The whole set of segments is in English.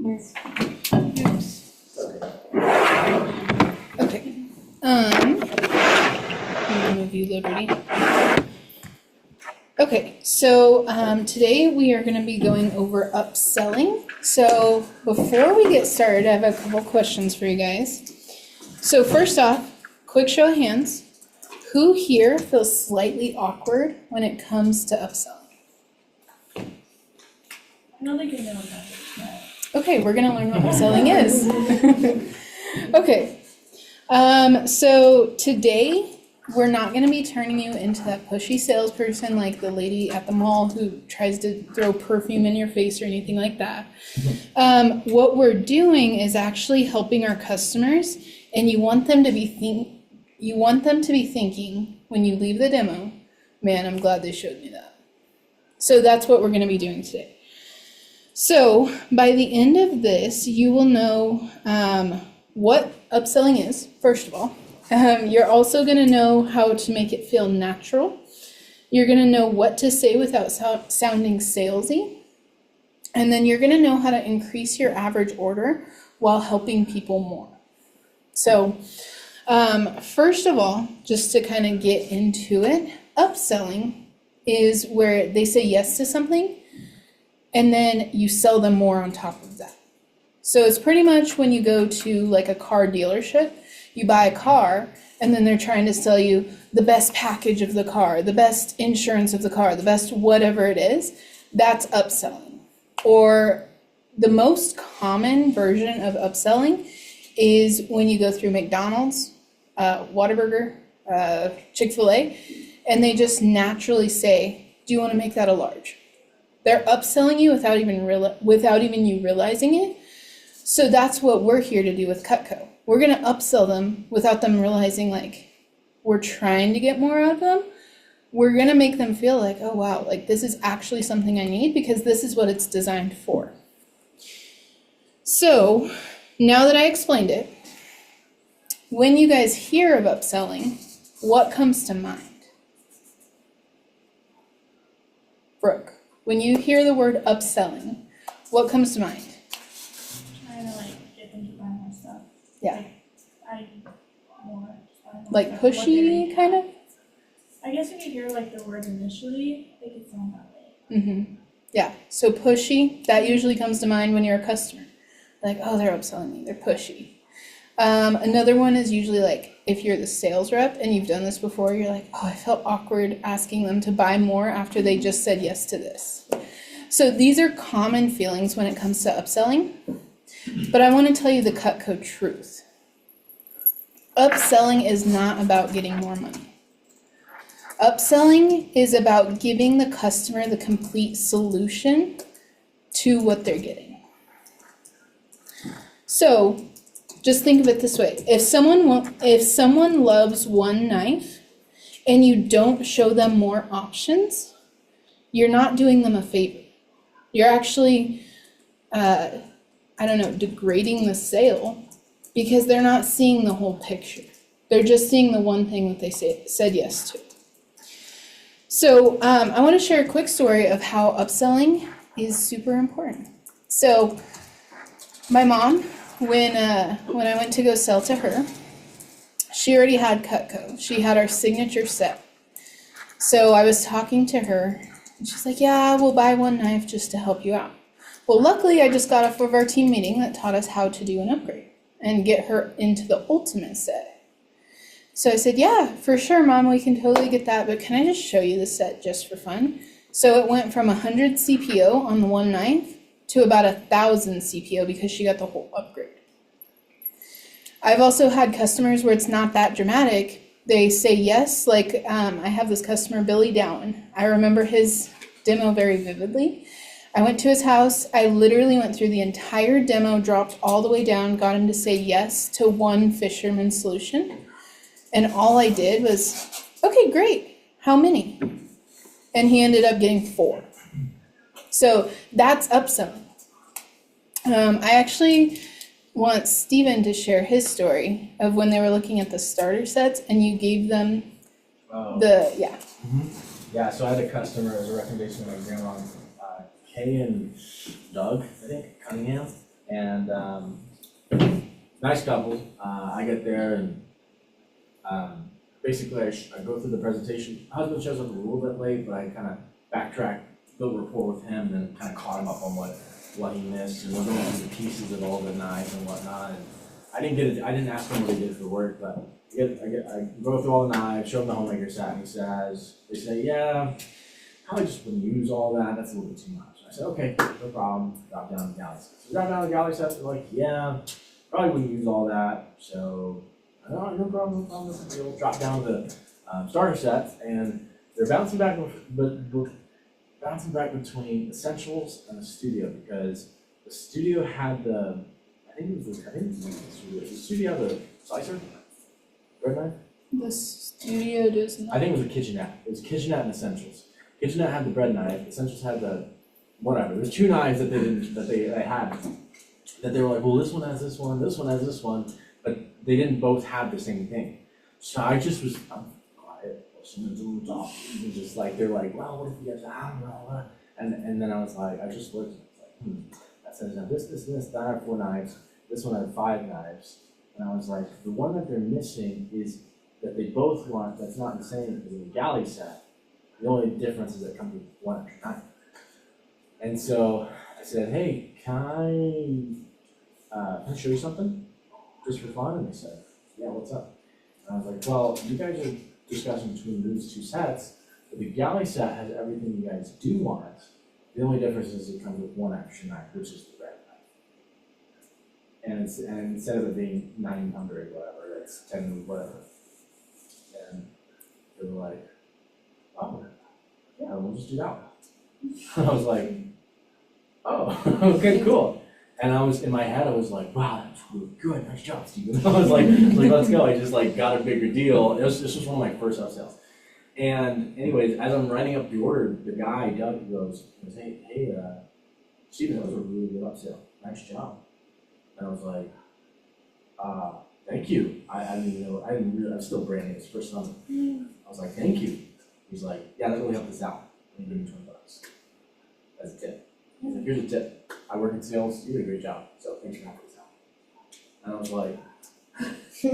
Okay. I'm gonna move you, Liberty. Okay, so today we are going to be going over upselling. So before we get started, I have a couple questions for you guys. So first off, quick show of hands. Who here feels slightly awkward when it comes to upselling? I don't think I know what that is. Okay, we're going to learn what upselling is. Okay, so today we're not going to be turning you into that pushy salesperson like the lady at the mall who tries to throw perfume in your face or anything like that. What we're doing is actually helping our customers, and you want them to be thinking when you leave the demo, man, I'm glad they showed me that. So that's what we're going to be doing today. So by the end of this, you will know what upselling is, first of all. You're also going to know how to make it feel natural. You're going to know what to say without sounding salesy. And then you're going to know how to increase your average order while helping people more. So first of all, just to kind of get into it, upselling is where they say yes to something and then you sell them more on top of that. So it's pretty much when you go to like a car dealership, you buy a car, and then they're trying to sell you the best package of the car, the best insurance of the car, the best whatever it is. That's upselling. Or the most common version of upselling is when you go through McDonald's, Whataburger, Chick-fil-A, and they just naturally say, do you want to make that a large? They're upselling you without even you realizing it. So that's what we're here to do with Cutco. We're going to upsell them without them realizing like we're trying to get more out of them. We're going to make them feel like, oh wow, like this is actually something I need because this is what it's designed for. So now that I explained it, when you guys hear of upselling, what comes to mind? Brooke, when you hear the word upselling, what comes to mind? Trying to like get them to buy more stuff. Yeah. Like, I need more. Like pushy, kind of? I guess when you hear like the word initially, it could sound that way. Mm-hmm. Yeah, so pushy, that usually comes to mind when you're a customer. Like, oh, they're upselling me, they're pushy. Another one is usually like, if you're the sales rep and you've done this before, you're like, oh, I felt awkward asking them to buy more after they just said yes to this. So these are common feelings when it comes to upselling. But I want to tell you the Cutco truth. Upselling is not about getting more money. Upselling is about giving the customer the complete solution to what they're getting. So just think of it this way. If someone loves one knife and you don't show them more options, you're not doing them a favor. You're actually, degrading the sale because they're not seeing the whole picture. They're just seeing the one thing that they said yes to. So I want to share a quick story of how upselling is super important. So my mom, when I went to go sell to her, she already had Cutco. She had our signature set. So I was talking to her, and she's like, yeah, we'll buy one knife just to help you out. Well, luckily, I just got off of our team meeting that taught us how to do an upgrade and get her into the ultimate set. So I said, yeah, for sure, Mom, we can totally get that, but can I just show you the set just for fun? So it went from 100 CPO on the one knife to about 1,000 CPO because she got the whole upgrade. I've also had customers where it's not that dramatic. They say yes, like I have this customer, Billy Dowen. I remember his demo very vividly. I went to his house. I literally went through the entire demo, dropped all the way down, got him to say yes to one Fisherman solution. And all I did was, okay, great. How many? And he ended up getting 4. So that's upselling. I actually want Steven to share his story of when they were looking at the starter sets and you gave them Yeah, so I had a customer, it was a recommendation of my grandma, Kay and Doug, I think, Cunningham. And nice couple. I get there and basically I go through the presentation. Husband shows up a little bit late, but I kind of backtrack, build rapport with him, and then kind of caught him up on what he missed, and we're going through the pieces of all the knives and whatnot. And I didn't ask him what he did for work, but I go through all the knives, show him the homemaker set, and they say, yeah, probably just wouldn't use all that. That's a little bit too much. I said, okay, no problem. Drop down the galley set. So drop down the galley set. They're like, yeah, probably wouldn't use all that. So all right, no problem. We'll drop down the starter sets, and they're bouncing back between Essentials and the Studio, because the Studio had the Studio had the slicer, bread knife. The Studio does not. I think it was a kitchenette. It was kitchenette and Essentials. Kitchenette had the bread knife. Essentials had the whatever. There's two knives that they had that they were like, well, this one has this one has this one, but they didn't both have the same thing. So I just was quiet, listening to them talk, and just like they're like, well, what if you guys have and then I was like, I just looked, like, that says now this, that I have 4 knives, this one I have 5 knives, and I was like, the one that they're missing is that they both want, that's not the same as in the galley set. The only difference is that it comes with 1 extra knife. And so I said, hey, can I show you something? Just for fun? And they said, yeah, what's up? And I was like, well, you guys are discussing between these 2 sets, but the galley set has everything you guys do want. The only difference is it comes with 1 extra knife, which is the bread knife. And instead of it being 900 whatever, it's 10 whatever. And they were like, oh, yeah, we'll just do that one. I was like, oh, okay, cool. And I was, in my head, I was like, wow, that's really good, nice job, Steven. I was like, let's go. I just like got a bigger deal. This was one of my first upsells. And anyways, as I'm writing up the order, the guy, Doug, goes, hey, Steven, that was a really good upsell. Nice job. And I was like, thank you. I didn't know, I'm still brand new, it's first summer. I was like, thank you. He's like, yeah, that really helped us out. And he gave me $20 as a tip. He's like, here's a tip. I work in sales, you did a great job, so thanks for helping us out. And I was like, you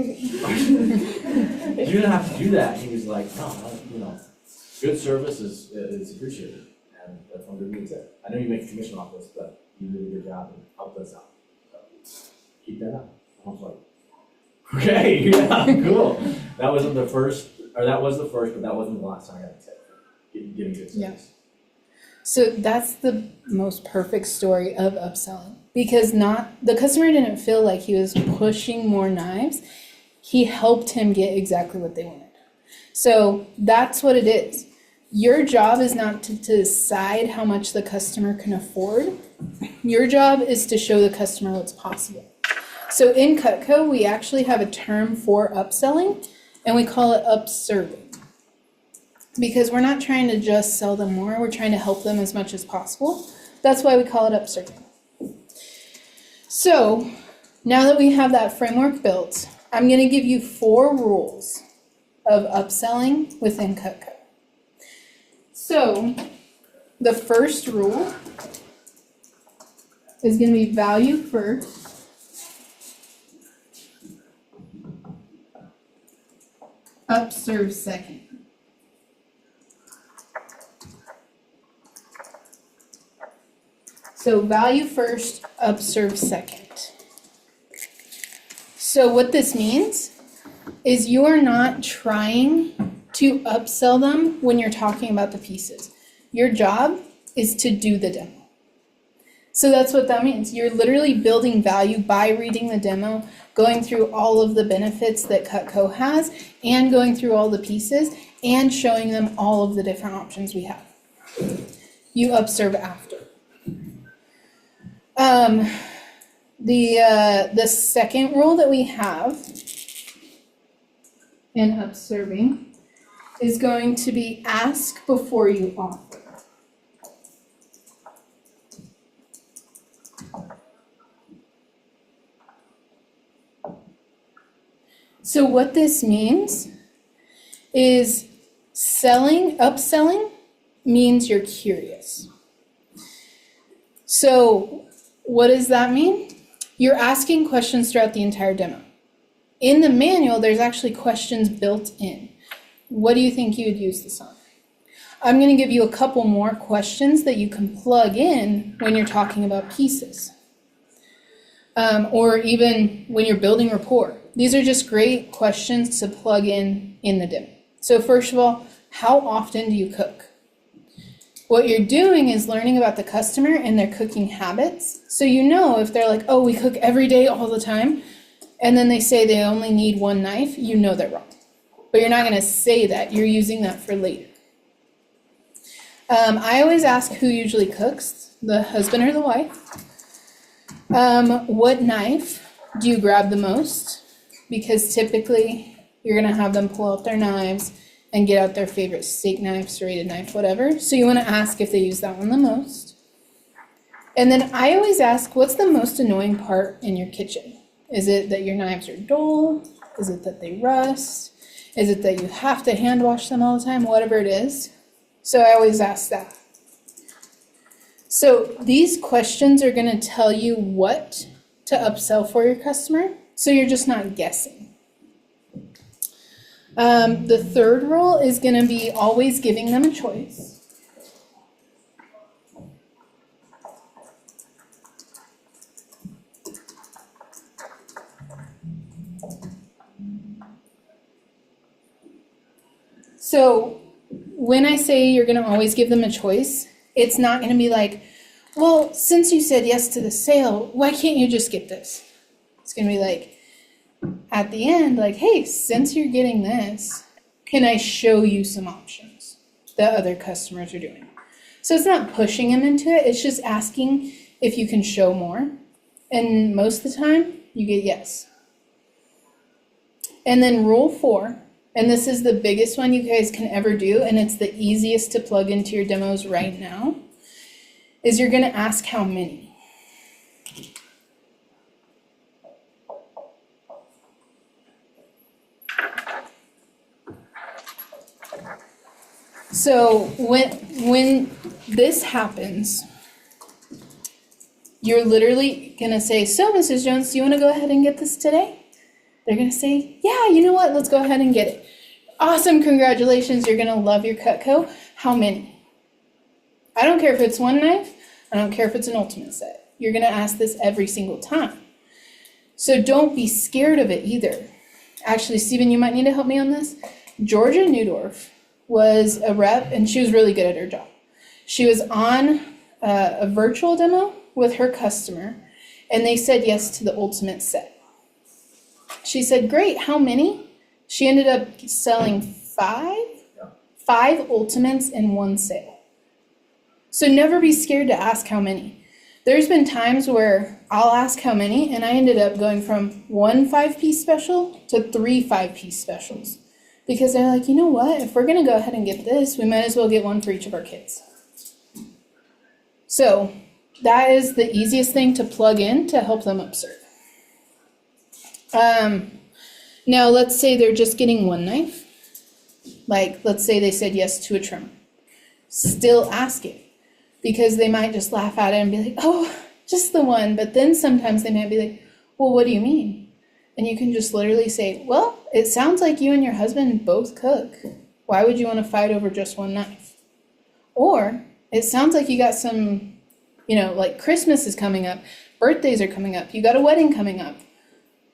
didn't have to do that. He was like, no, good service is appreciated, and that's one good tip. I know you make a commission off this, but you did a good job and helped us out. So keep that up. I was like, okay, yeah, cool. That wasn't the first, or that was the first, but that wasn't the last time I got a tip for getting good service. Yeah. So that's the most perfect story of upselling, because the customer didn't feel like he was pushing more knives. He helped him get exactly what they wanted. So that's what it is. Your job is not to decide how much the customer can afford. Your job is to show the customer what's possible. So in Cutco, we actually have a term for upselling, and we call it UPSERVING. Because we're not trying to just sell them more, we're trying to help them as much as possible. That's why we call it UPSERVING. So now that we have that framework built, I'm going to give you 4 rules of upselling within Cutco. So the first rule is going to be value first, upserve second. So value first, upserve second. So what this means is you are not trying to upsell them when you're talking about the pieces. Your job is to do the demo. So that's what that means. You're literally building value by reading the demo, going through all of the benefits that Cutco has, and going through all the pieces, and showing them all of the different options we have. You upserve after. The second rule that we have in upserving is going to be ask before you offer. So what this means is upselling means you're curious. So what does that mean? You're asking questions throughout the entire demo. In the manual, there's actually questions built in. What do you think you would use this on? I'm going to give you a couple more questions that you can plug in when you're talking about pieces. Or even when you're building rapport. These are just great questions to plug in the demo. So first of all, how often do you cook? What you're doing is learning about the customer and their cooking habits. So you know if they're like, oh, we cook every day all the time, and then they say they only need one knife, you know they're wrong. But you're not going to say that. You're using that for later. I always ask who usually cooks, the husband or the wife. What knife do you grab the most? Because typically you're going to have them pull out their knives and get out their favorite steak knife, serrated knife, whatever. So you want to ask if they use that one the most. And then I always ask, what's the most annoying part in your kitchen? Is it that your knives are dull? Is it that they rust? Is it that you have to hand wash them all the time? Whatever it is. So I always ask that. So these questions are going to tell you what to upsell for your customer, so you're just not guessing. The third rule is going to be always giving them a choice. So when I say you're going to always give them a choice, it's not going to be like, well, since you said yes to the sale, why can't you just get this? It's going to be like, at the end, like, hey, since you're getting this, can I show you some options that other customers are doing? So it's not pushing them into it. It's just asking if you can show more. And most of the time, you get yes. And then rule 4, and this is the biggest one you guys can ever do, and it's the easiest to plug into your demos right now, is you're going to ask how many. So when this happens, you're literally going to say, so Mrs. Jones, do you want to go ahead and get this today? They're going to say, yeah, you know what? Let's go ahead and get it. Awesome. Congratulations. You're going to love your Cutco. How many? I don't care if it's one knife. I don't care if it's an ultimate set. You're going to ask this every single time. So don't be scared of it either. Actually, Stephen, you might need to help me on this. Georgia Newdorf was a rep, and she was really good at her job. She was on a virtual demo with her customer, and they said yes to the ultimate set. She said, great, how many? She ended up selling 5 ultimates in one sale. So never be scared to ask how many. There's been times where I'll ask how many, and I ended up going from 1 5-piece special to 3 5-piece specials. Because they're like, you know what, if we're going to go ahead and get this, we might as well get one for each of our kids. So that is the easiest thing to plug in to help them upserve. Now let's say they're just getting one knife. Like, let's say they said yes to a trimmer. Still ask it. Because they might just laugh at it and be like, oh, just the one. But then sometimes they might be like, well, what do you mean? And you can just literally say, well, it sounds like you and your husband both cook. Why would you want to fight over just one knife? Or it sounds like you got some, like Christmas is coming up, birthdays are coming up, you got a wedding coming up.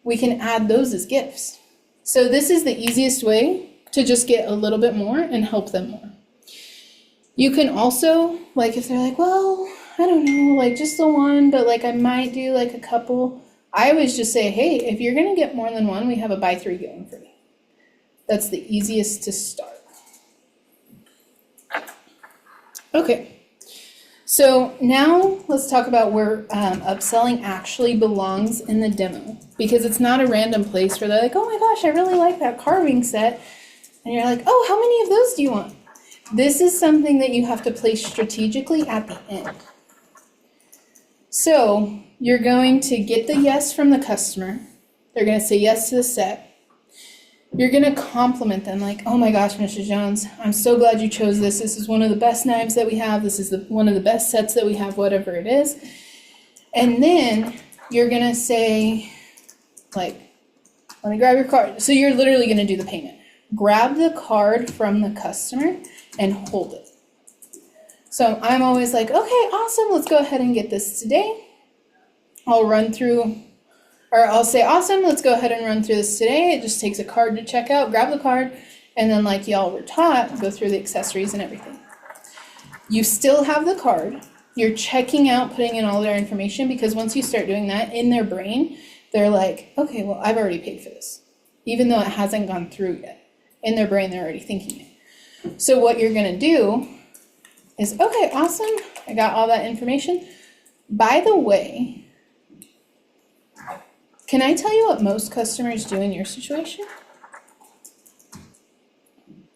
We can add those as gifts. So this is the easiest way to just get a little bit more and help them more. You can also, like if they're like, well, I don't know, like just the one, but like I might do like a couple. I always just say, hey, if you're going to get more than one, we have a buy 3 going free. That's the easiest to start. Okay, so now let's talk about where upselling actually belongs in the demo. Because it's not a random place where they're like, oh my gosh, I really like that carving set. And you're like, oh, how many of those do you want? This is something that you have to place strategically at the end. So you're going to get the yes from the customer. They're going to say yes to the set. You're going to compliment them like, oh my gosh, Mrs. Jones, I'm so glad you chose this. This is one of the best knives that we have. This is one of the best sets that we have, whatever it is. And then you're gonna say, like, let me grab your card. So you're literally gonna do the payment. Grab the card from the customer and hold it. So I'm always like, okay, awesome, let's go ahead and get this today. I'll say, awesome, let's go ahead and run through this today. It just takes a card to check out, grab the card, and then like y'all were taught, go through the accessories and everything. You still have the card. You're checking out, putting in all their information, because once you start doing that in their brain, they're like, okay, well, I've already paid for this, even though it hasn't gone through yet. In their brain, they're already thinking it. So what you're gonna do is, okay, awesome, I got all that information. By the way, can I tell you what most customers do in your situation?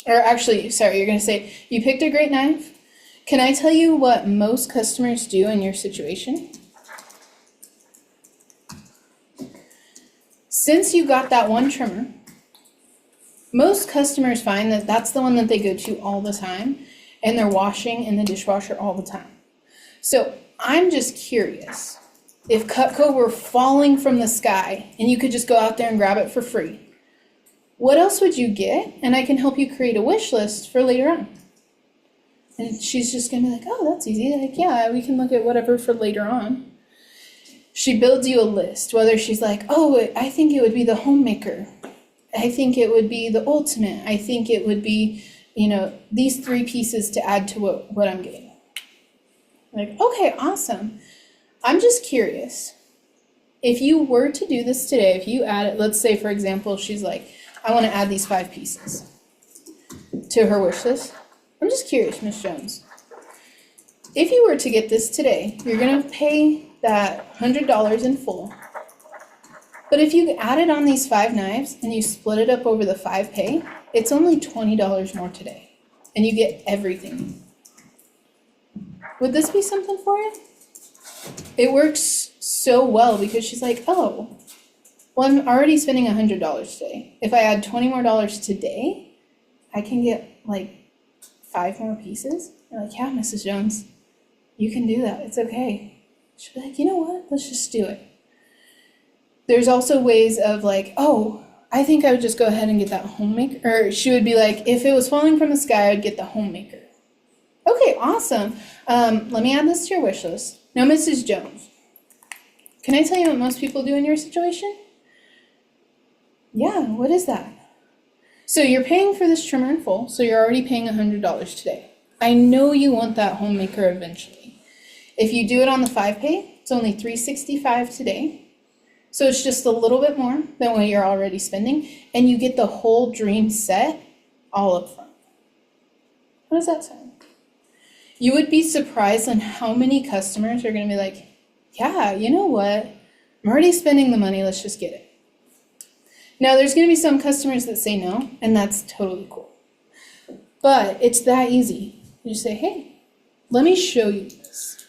Or actually, sorry, you're gonna say, you picked a great knife. Can I tell you what most customers do in your situation? Since you got that one trimmer, most customers find that that's the one that they go to all the time, and they're washing in the dishwasher all the time. So I'm just curious, if Cutco were falling from the sky and you could just go out there and grab it for free, what else would you get? And I can help you create a wish list for later on. And she's just gonna be like, oh, that's easy. Like, yeah, we can look at whatever for later on. She builds you a list, whether she's like, oh, I think it would be the homemaker. I think it would be the ultimate. I think it would be, these 3 pieces to add to what I'm getting. Like, okay, awesome. I'm just curious. If you were to do this today, if you add it, let's say, for example, she's like, I want to add these 5 pieces to her wish list. I'm just curious, Miss Jones. If you were to get this today, you're going to pay that $100 in full. But if you added on these 5 knives and you split it up over the 5 pay, it's only $20 more today. And you get everything. Would this be something for you? It works so well because she's like, oh, well, I'm already spending $100 today. If I add $20 more today, I can get like 5 more pieces. You're like, yeah, Mrs. Jones, you can do that. It's okay. She'll be like, you know what? Let's just do it. There's also ways of like, oh, I think I would just go ahead and get that homemaker. Or she would be like, if it was falling from the sky, I'd get the homemaker. Okay, awesome. Let me add this to your wish list. Now, Mrs. Jones, can I tell you what most people do in your situation? Yeah, what is that? So you're paying for this trimmer in full, so you're already paying $100 today. I know you want that homemaker eventually. If you do it on the 5 pay, it's only $365 today. So it's just a little bit more than what you're already spending, and you get the whole dream set all up front. How does that sound? You would be surprised on how many customers are going to be like, yeah, you know what? I'm already spending the money, let's just get it. Now, there's going to be some customers that say no, and that's totally cool. But it's that easy. You just say, hey, let me show you this.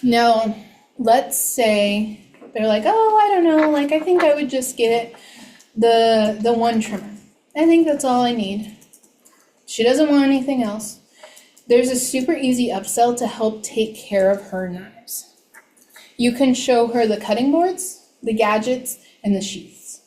Now, let's say they're like, oh, I don't know, like, I think I would just get the one trimmer. I think that's all I need. She doesn't want anything else. There's a super easy upsell to help take care of her knives. You can show her the cutting boards, the gadgets, and the sheaths.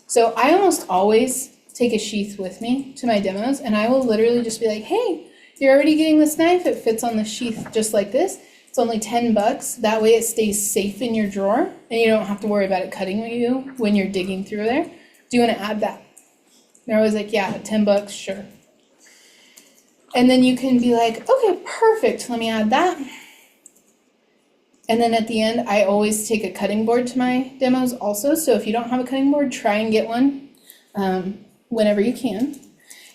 So I almost always take a sheath with me to my demos, and I will literally just be like, hey, you're already getting this knife. It fits on the sheath just like this. It's only $10. That way it stays safe in your drawer, and you don't have to worry about it cutting you when you're digging through there. Do you want to add that? They're always like, yeah, $10, sure. And then you can be like, okay, perfect, let me add that. And then at the end, I always take a cutting board to my demos also. So if you don't have a cutting board, try and get one whenever you can.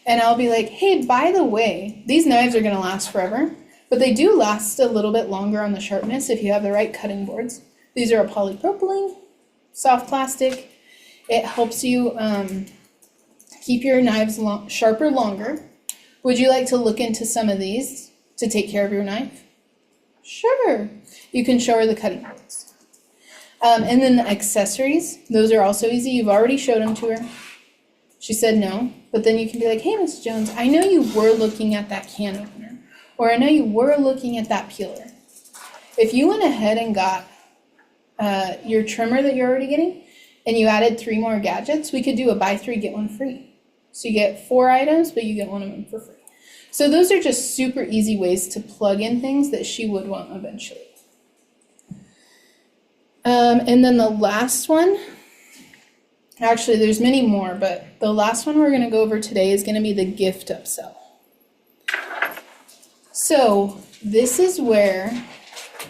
And I'll be like, hey, by the way, these knives are going to last forever, but they do last a little bit longer on the sharpness if you have the right cutting boards. These are a polypropylene, soft plastic. It helps you keep your knives sharper longer. Would you like to look into some of these to take care of your knife? Sure. You can show her the cutting boards. And then the accessories, those are also easy. You've already showed them to her. She said no, but then you can be like, hey, Miss Jones, I know you were looking at that can opener, or I know you were looking at that peeler. If you went ahead and got your trimmer that you're already getting, and you added 3 more gadgets, we could do a buy 3, get 1 free. So you get 4 items, but you get 1 of them for free. So those are just super easy ways to plug in things that she would want eventually. And then the last one, actually there's many more, but the last one we're going to go over today is going to be the gift upsell. So this is where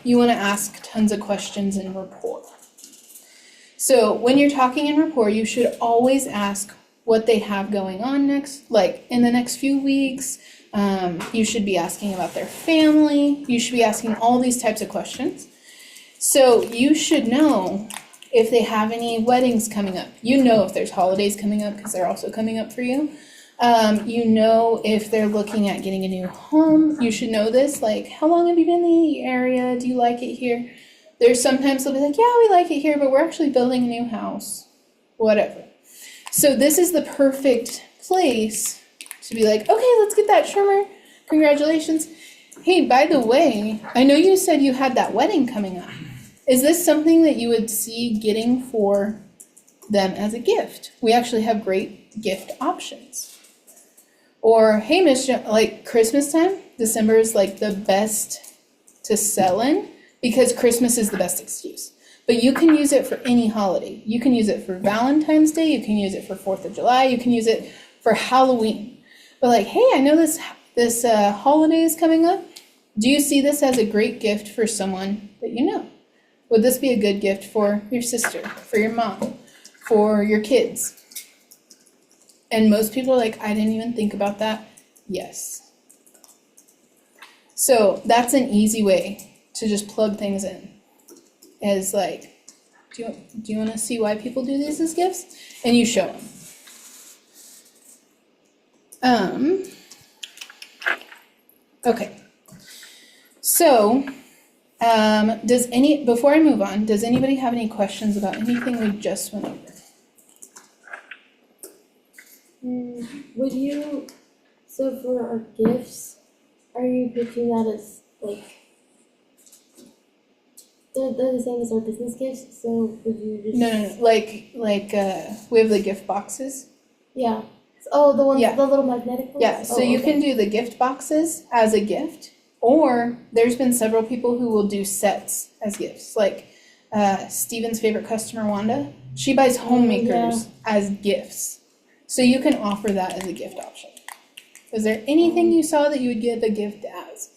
you want to ask tons of questions in rapport. So when you're talking in rapport, you should always ask what they have going on next, like in the next few weeks. You should be asking about their family. You should be asking all these types of questions. So you should know if they have any weddings coming up. You know if there's holidays coming up because they're also coming up for you. You know if they're looking at getting a new home. You should know this, like, how long have you been in the area? Do you like it here? There's sometimes they'll be like, yeah, we like it here, but we're actually building a new house. Whatever. So this is the perfect place to be like, okay, let's get that trimmer. Congratulations. Hey, by the way, I know you said you had that wedding coming up. Is this something that you would see getting for them as a gift? We actually have great gift options. Or, hey, Miss Jo, like Christmas time, December is like the best to sell in because Christmas is the best excuse. But you can use it for any holiday. You can use it for Valentine's Day. You can use it for 4th of July. You can use it for Halloween. But like, hey, I know this holiday is coming up. Do you see this as a great gift for someone that you know? Would this be a good gift for your sister, for your mom, for your kids? And most people are like, I didn't even think about that. Yes. So that's an easy way to just plug things in. Is like, do you want to see why people do these as gifts? And you show them. Okay. So, before I move on, does anybody have any questions about anything we just went over? So for our gifts, are you pitching that as like, they're the same as our business gifts, so would you just? No, like we have the gift boxes. Yeah. Oh, the ones, Yeah. the little magnetic ones? Yeah, so Oh, you okay. can do the gift boxes as a gift, or there's been several people who will do sets as gifts. Like Steven's favorite customer, Wanda, she buys homemakers as gifts. So you can offer that as a gift option. Is there anything you saw that you would give a gift as?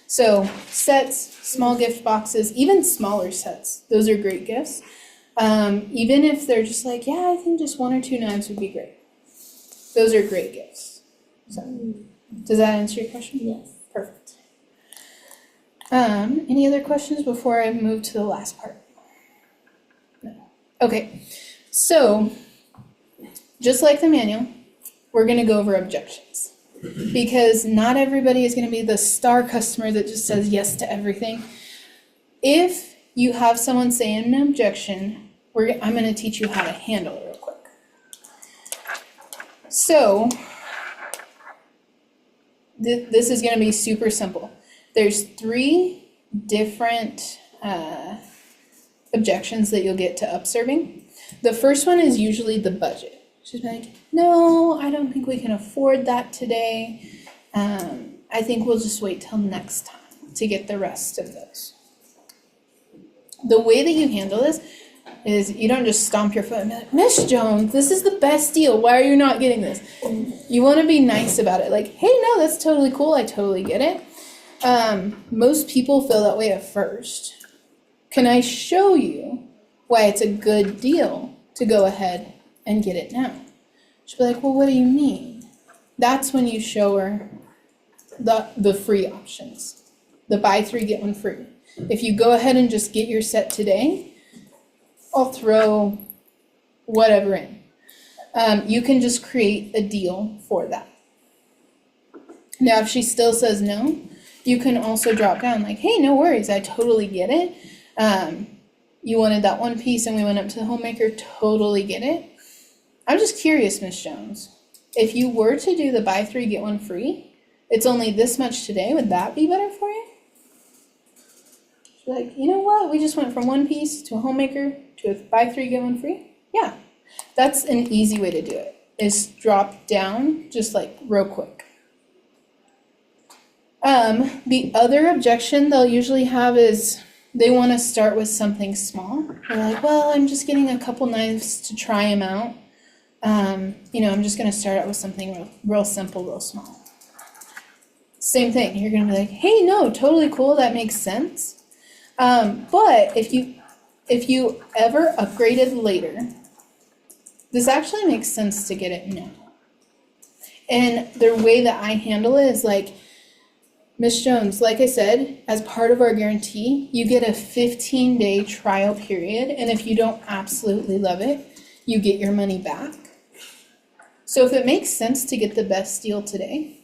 So sets, small gift boxes, even smaller sets, those are great gifts. Even if they're just like, yeah, I think just 1 or 2 knives would be great. Those are great gifts. So, does that answer your question? Yes. Perfect. Any other questions before I move to the last part? No. Okay. So, just like the manual, we're going to go over objections. Because not everybody is going to be the star customer that just says yes to everything. If you have someone saying an objection, I'm going to teach you how to handle it real quick. So, this is going to be super simple. There's 3 different objections that you'll get to UPSERVING. The first one is usually the budget. She's like, no, I don't think we can afford that today. I think we'll just wait till next time to get the rest of those. The way that you handle this is you don't just stomp your foot and be like, Miss Jones, this is the best deal. Why are you not getting this? You want to be nice about it. Like, hey, no, that's totally cool. I totally get it. Most people feel that way at first. Can I show you why it's a good deal to go ahead and get it now? She'll be like, well, what do you mean? That's when you show her the free options. The buy 3, get 1 free. If you go ahead and just get your set today, I'll throw whatever in. You can just create a deal for that. Now, if she still says no, you can also drop down like, hey, no worries, I totally get it. You wanted that 1 piece and we went up to the homemaker, totally get it. I'm just curious, Miss Jones, if you were to do the buy 3, get 1 free, it's only this much today, would that be better for you? Like, you know what? We just went from one piece to a homemaker to a buy three, get one free. Yeah, that's an easy way to do it, is drop down just like real quick. The other objection they'll usually have is they want to start with something small. They're like, well, I'm just getting a couple knives to try them out. I'm just going to start out with something real simple, real small. Same thing. You're going to be like, hey, no, totally cool. That makes sense. But if you ever upgraded later, this actually makes sense to get it now. And the way that I handle it is like, Miss Jones, like I said, as part of our guarantee, you get a 15-day trial period. And if you don't absolutely love it, you get your money back. So if it makes sense to get the best deal today,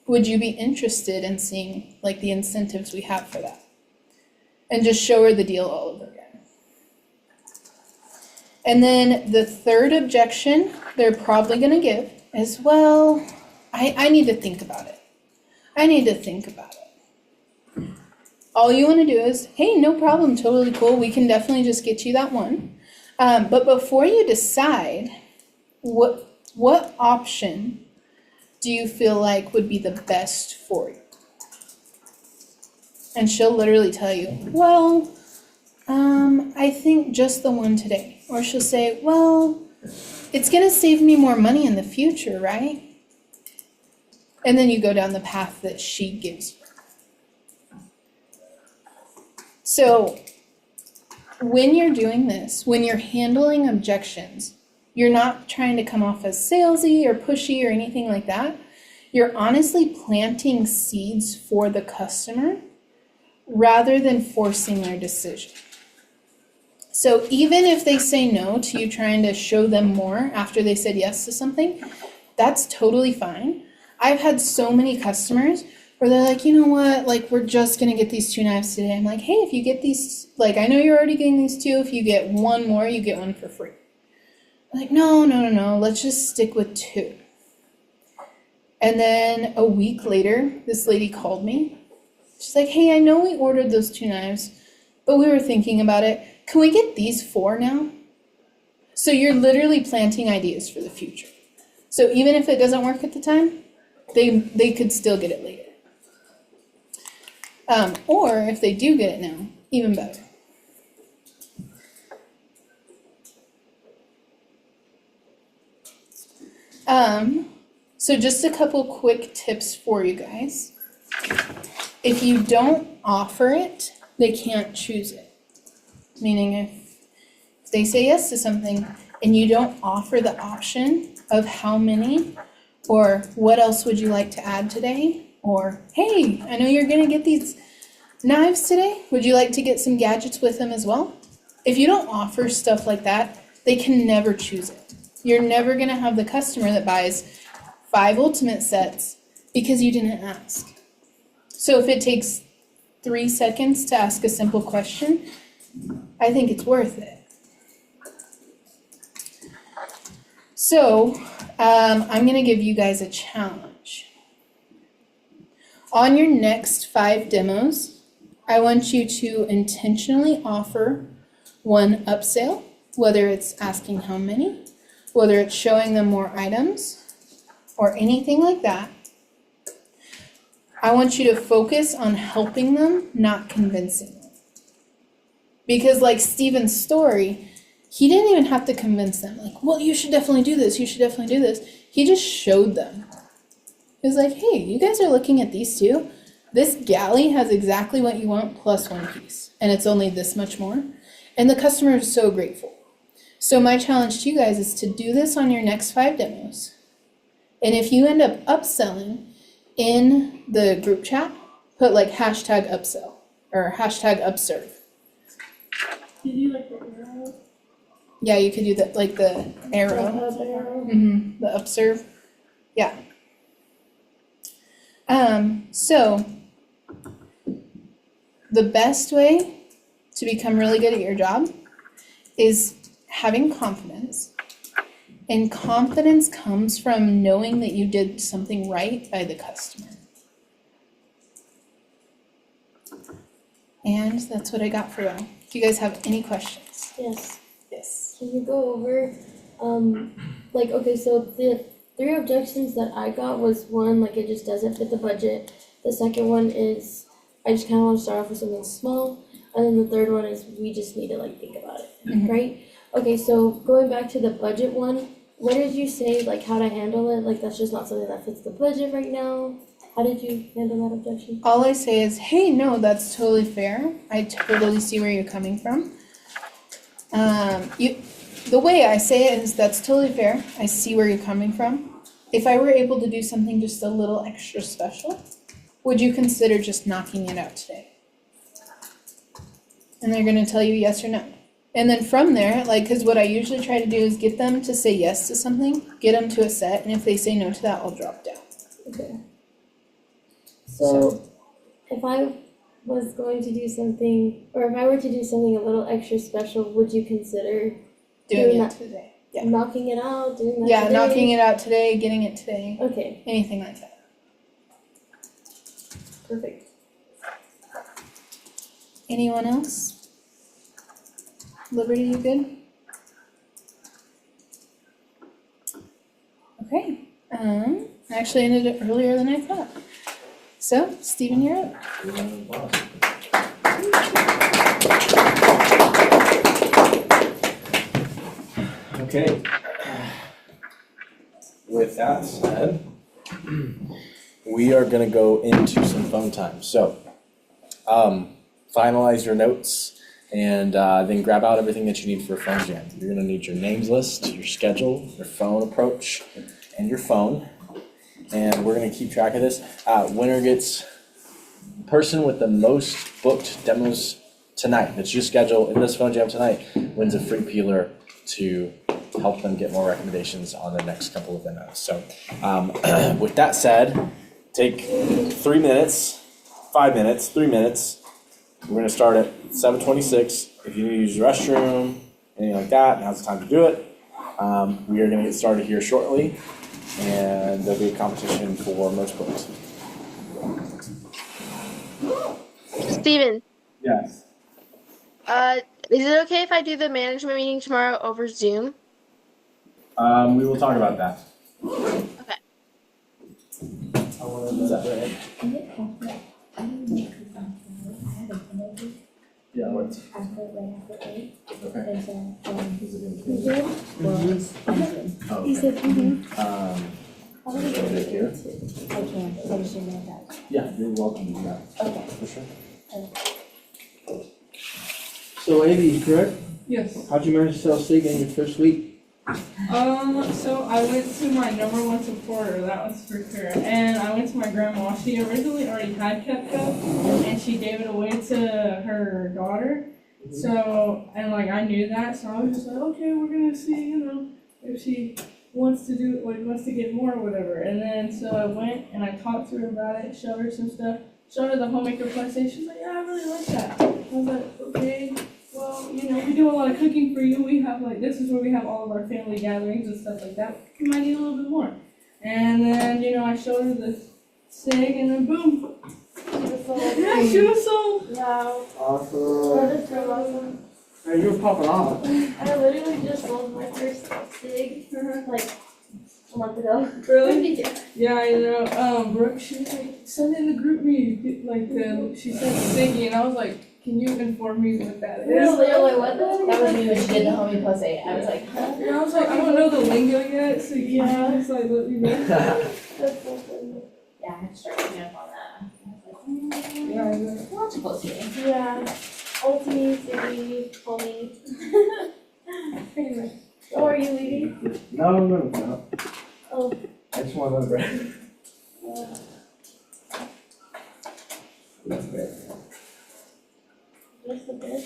would you be interested in seeing like the incentives we have for that? And just show her the deal all over again. And then the third objection they're probably going to give is, well, I need to think about it. I need to think about it. All you want to do is, hey, no problem, totally cool. We can definitely just get you that one. But before you decide, what option do you feel like would be the best for you? And she'll literally tell you, well, I think just the one today. Or she'll say, well, it's going to save me more money in the future, right? And then you go down the path that she gives you. So when you're doing this, when you're handling objections, you're not trying to come off as salesy or pushy or anything like that. You're honestly planting seeds for the customer rather than forcing their decision. So even if they say no to you trying to show them more after they said yes to something, that's totally fine. I've had so many customers where they're like, you know what, like we're just going to get these 2 knives today. I'm like, hey, if you get these, like I know you're already getting these 2, if you get one more, you get one for free. I'm like, no, let's just stick with 2. And then a week later, this lady called me. She's like, hey, I know we ordered those 2 knives, but we were thinking about it. Can we get these 4 now? So you're literally planting ideas for the future. So even if it doesn't work at the time, they could still get it later. Or if they do get it now, even better. So just a couple quick tips for you guys. If you don't offer it, they can't choose it. Meaning if they say yes to something and you don't offer the option of how many or what else would you like to add today, or hey, I know you're gonna get these knives today, would you like to get some gadgets with them as well? If you don't offer stuff like that, they can never choose it. You're never gonna have the customer that buys 5 ultimate sets because you didn't ask. So if it takes 3 seconds to ask a simple question, I think it's worth it. So I'm going to give you guys a challenge. On your next 5 demos, I want you to intentionally offer one upsell, whether it's asking how many, whether it's showing them more items, or anything like that. I want you to focus on helping them, not convincing them. Because like Steven's story, he didn't even have to convince them. Like, well, you should definitely do this. You should definitely do this. He just showed them. He was like, hey, you guys are looking at these 2. This galley has exactly what you want plus 1 piece. And it's only this much more. And the customer is so grateful. So my challenge to you guys is to do this on your next 5 demos. And if you end up upselling in the group chat, put like hashtag upsell or hashtag upserve. You do like the arrow? Yeah, you could do that, like the arrow. The upserve. Yeah. So the best way to become really good at your job is having confidence. And confidence comes from knowing that you did something right by the customer. And that's what I got for y'all. Do you guys have any questions? Yes. Yes. Can you go over, like, okay, so the 3 objections that I got was one, like, it just doesn't fit the budget. The second one is, I just kinda wanna start off with something small. And then the third one is, we just need to, like, think about it, Mhm. right? Okay, so going back to the budget one, what did you say, like, how to handle it? Like, that's just not something that fits the budget right now? How did you handle that objection? All I say is, hey, no, that's totally fair. I totally see where you're coming from. The way I say it is, that's totally fair. I see where you're coming from. If I were able to do something just a little extra special, would you consider just knocking it out today? And they're gonna tell you yes or no. And then from there, like, cause what I usually try to do is get them to say yes to something, get them to a set, and if they say no to that, I'll drop down. Okay. So, if I was going to do something, or if I were to do something a little extra special, would you consider Doing Doing it that. today. Yeah. knocking it out, doing that Yeah, today? knocking it out today, getting it today, Okay, anything like that. perfect. Anyone else? Liberty, you good? Okay, I actually ended it earlier than I thought. So, Stephen, you're up. Okay. With that said, we are gonna go into some phone time. So, finalize your notes and then grab out everything that you need for a phone jam. You're gonna need your names list, your schedule, your phone approach, and your phone. And we're gonna keep track of this. Winner gets person with the most booked demos tonight, that's just scheduled in this phone jam tonight, wins a free peeler to help them get more recommendations on the next couple of demos. So, with that said, take 3 minutes, 5 minutes, 3 minutes. We're gonna start at 7:26. If you need to use the restroom, anything like that, now's the time to do it. We are gonna get started here shortly, and there'll be a competition for most books. Steven, Yes. is it okay if I do the management meeting tomorrow over Zoom? We will talk about that. Okay. Yeah, what? Okay. Is it in? Oh, He okay. said, Should I make here? I can, I just didn't know that. Yeah, you're welcome to do that. Okay. For sure. So Amy, correct? Yes. How'd you manage to sell SIG in your first week? So I went to my #1 supporter, that was for sure. And I went to my grandma. She originally already had Kepco, and she gave it away to her daughter. So, and like I knew that, so I was just like, okay, we're gonna see, if she wants to do, like, wants to get more or whatever. And then, so I went and I talked to her about it, showed her some stuff, showed her the homemaker PlayStation. She's like, yeah, I really like that. I was like, okay. Well, we do a lot of cooking for you. We have this is where we have all of our family gatherings and stuff like that. You might need a little bit more. And then, I showed her the SIG and then boom. Yeah, she was sold. Wow, Awesome. that is so awesome. Hey, you were popping off. I literally just sold my first SIG, like, a month ago. Really? Yeah. Yeah, Brooke, she was like, send in the group me. She said SIGgy, and I was like, can you inform me what that is? Really? I'm like, what the heck? That was me when she did the homie plus 8. I was like, huh? And I was like, I don't know the lingo yet, so you Yeah. just let me know. That's so funny. Yeah, I had to start looking up on that. I was like, Yeah, I was like, well, it's close to me. Yeah. Ultimate, Siggy, homie. Pretty much. Oh, are you leaving? No. Oh. I just want another break. That's good. Just a bit.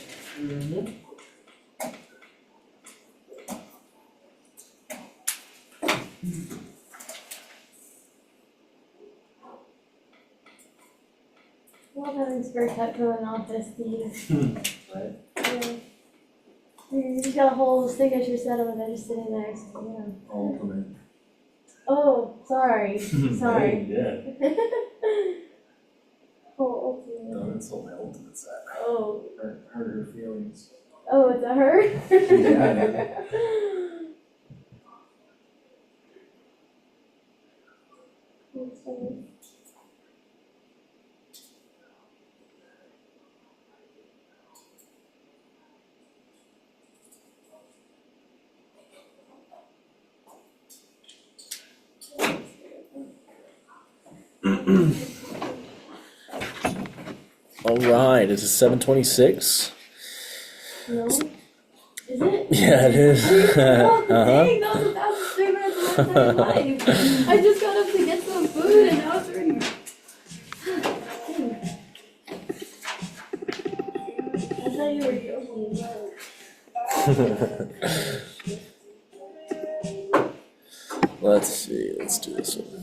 I love having spare Cutco in office, these. Right. Yeah. You just got a whole signature set of it just sitting there, so, Ultimate. Oh, sorry, sorry. Yeah. Oh, okay. Don't insult my ultimate set. Oh, Hurt her feelings. oh, it's a her? Yeah, That's funny. All right, it's 7:26. No? Is it? Yeah, it is. Oh, Uh-huh. dang, that was 1,000 minutes of my life. I just got up to get some food and now it's already. I thought you were joking. Let's see, let's do this one.